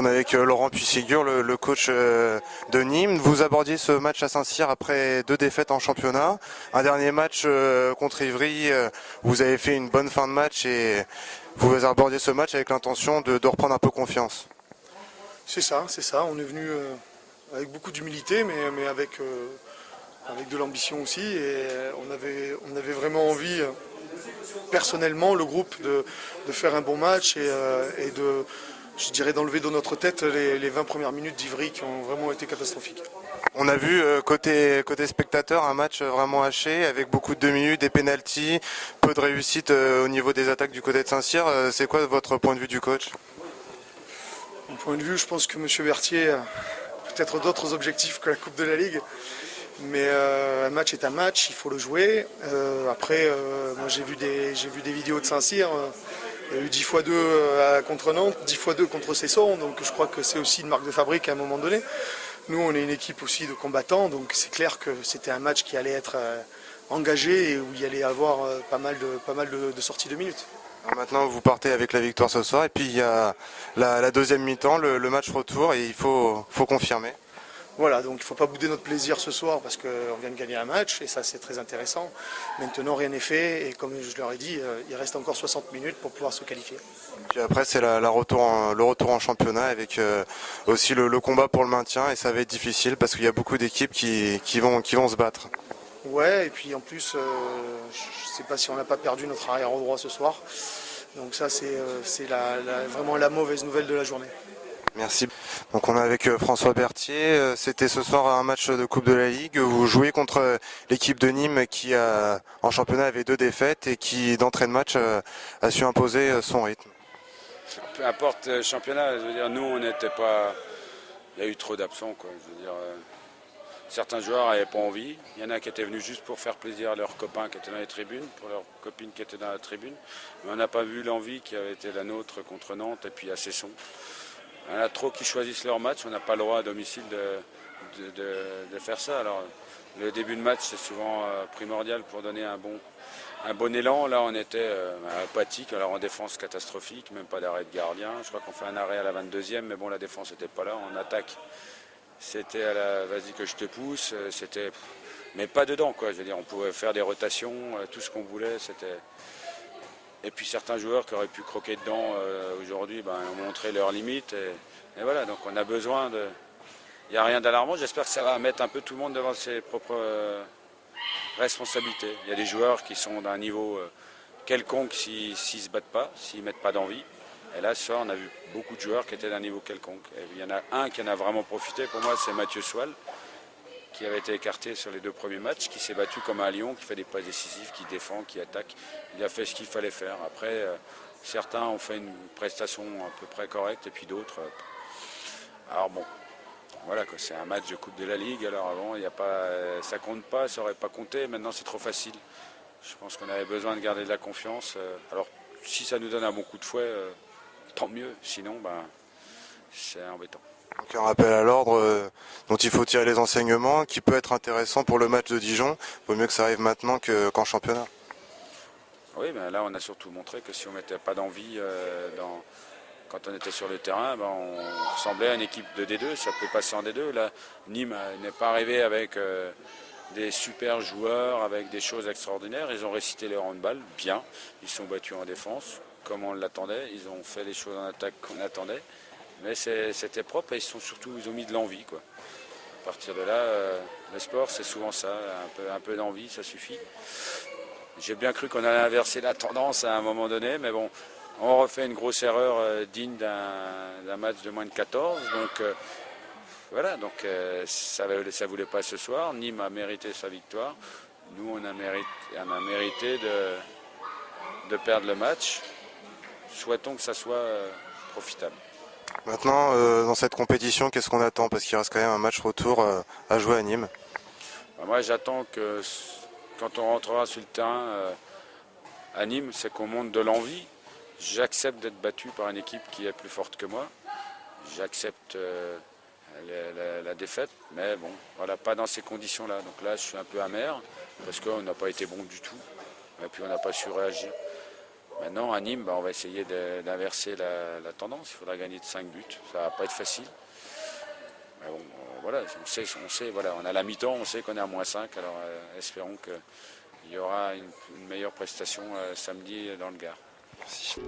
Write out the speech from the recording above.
est avec Laurent Puységur, le coach de Nîmes. Vous abordiez ce match à Saint-Cyr après 2 défaites en championnat. Un dernier match contre Ivry, vous avez fait une bonne fin de match et vous abordiez ce match avec l'intention de reprendre un peu confiance. C'est ça. On est venu avec beaucoup d'humilité, mais avec de l'ambition aussi. Et on avait vraiment envie, personnellement, le groupe, de faire un bon match et je dirais d'enlever de notre tête les 20 premières minutes d'Ivry qui ont vraiment été catastrophiques. On a vu côté spectateur un match vraiment haché avec beaucoup de 2 minutes, des pénaltys, peu de réussite au niveau des attaques du côté de Saint-Cyr. C'est quoi votre point de vue du coach? Mon point de vue, je pense que M. Berthier a peut-être d'autres objectifs que la Coupe de la Ligue. Mais un match est un match, il faut le jouer. Après, moi j'ai vu des vidéos de Saint-Cyr. Il y a eu 10 x 2 contre Nantes, 10 x 2 contre Cesson. Donc je crois que c'est aussi une marque de fabrique à un moment donné. Nous, on est une équipe aussi de combattants. Donc c'est clair que c'était un match qui allait être engagé et où il y allait y avoir pas mal de sorties de minutes. Alors maintenant, vous partez avec la victoire ce soir. Et puis il y a la deuxième mi-temps, le match retour. Et il faut confirmer. Voilà, donc il ne faut pas bouder notre plaisir ce soir parce qu'on vient de gagner un match et ça c'est très intéressant. Maintenant rien n'est fait et comme je leur ai dit, il reste encore 60 minutes pour pouvoir se qualifier. Puis après c'est le retour en championnat avec aussi le combat pour le maintien et ça va être difficile parce qu'il y a beaucoup d'équipes qui vont se battre. Ouais, et puis en plus, je ne sais pas si on n'a pas perdu notre arrière droit ce soir. Donc ça c'est vraiment la mauvaise nouvelle de la journée. Merci. Donc on est avec François Berthier. C'était ce soir un match de Coupe de la Ligue. Vous jouez contre l'équipe de Nîmes qui en championnat avait 2 défaites et qui d'entrée de match a su imposer son rythme. Peu importe le championnat, je veux dire, nous on n'était pas. Il y a eu trop d'absents, quoi. Je veux dire, certains joueurs n'avaient pas envie. Il y en a qui étaient venus juste pour faire plaisir à leurs copains qui étaient dans les tribunes, pour leurs copines qui étaient dans la tribune. Mais on n'a pas vu l'envie qui avait été la nôtre contre Nantes et puis à Cesson. Il y en a trop qui choisissent leur match, on n'a pas le droit à domicile de faire ça. Alors, le début de match, c'est souvent primordial pour donner un bon élan. Là, on était apathique, alors en défense catastrophique, même pas d'arrêt de gardien. Je crois qu'on fait un arrêt à la 22e, mais bon, la défense n'était pas là. En attaque, c'était à la vas-y que je te pousse, mais pas dedans, quoi. Je veux dire, on pouvait faire des rotations, tout ce qu'on voulait, c'était... Et puis certains joueurs qui auraient pu croquer dedans aujourd'hui ont montré leurs limites. Et voilà, donc on a besoin de... Il n'y a rien d'alarmant, j'espère que ça va mettre un peu tout le monde devant ses propres responsabilités. Il y a des joueurs qui sont d'un niveau quelconque s'ils ne se battent pas, s'ils ne mettent pas d'envie. Et là, ce soir, on a vu beaucoup de joueurs qui étaient d'un niveau quelconque. Et il y en a un qui en a vraiment profité, pour moi, c'est Mathieu Soile, qui avait été écarté sur les 2 premiers matchs, qui s'est battu comme un lion, qui fait des passes décisives, qui défend, qui attaque. Il a fait ce qu'il fallait faire. Après, certains ont fait une prestation à peu près correcte, et puis d'autres... Alors bon, voilà, c'est un match de Coupe de la Ligue. Alors avant, ça compte pas, ça aurait pas compté. Maintenant, c'est trop facile. Je pense qu'on avait besoin de garder de la confiance. Alors, si ça nous donne un bon coup de fouet, tant mieux. Sinon, c'est embêtant. Donc un rappel à l'ordre dont il faut tirer les enseignements, qui peut être intéressant pour le match de Dijon. Il vaut mieux que ça arrive maintenant qu'en championnat. Oui, mais là on a surtout montré que si on ne mettait pas d'envie quand on était sur le terrain, on ressemblait à une équipe de D2, ça peut passer en D2. Là, Nîmes n'est pas arrivé avec des super joueurs, avec des choses extraordinaires. Ils ont récité leur handball bien, ils sont battus en défense comme on l'attendait, ils ont fait les choses en attaque qu'on attendait. Mais c'était propre et ils ont mis de l'envie, quoi. À partir de là, le sport, c'est souvent ça, un peu d'envie, ça suffit. J'ai bien cru qu'on allait inverser la tendance à un moment donné, mais bon, on refait une grosse erreur digne d'un match de moins de 14. Donc voilà, ça ne voulait pas ce soir. Nîmes a mérité sa victoire. Nous, on a mérité de perdre le match. Souhaitons que ça soit profitable. Maintenant, dans cette compétition, qu'est-ce qu'on attend? Parce qu'il reste quand même un match retour à jouer à Nîmes. Moi, j'attends que quand on rentrera sur le terrain à Nîmes, c'est qu'on monte de l'envie. J'accepte d'être battu par une équipe qui est plus forte que moi. J'accepte la défaite, mais bon, voilà, pas dans ces conditions-là. Donc là, je suis un peu amer parce qu'on n'a pas été bon du tout. Et puis on n'a pas su réagir. Maintenant, à Nîmes, on va essayer d'inverser la tendance. Il faudra gagner de 5 buts. Ça ne va pas être facile. Mais bon, voilà, on sait, voilà, on a la mi-temps, on sait qu'on est à -5. Alors espérons qu'il y aura une meilleure prestation samedi dans le Gard. Merci.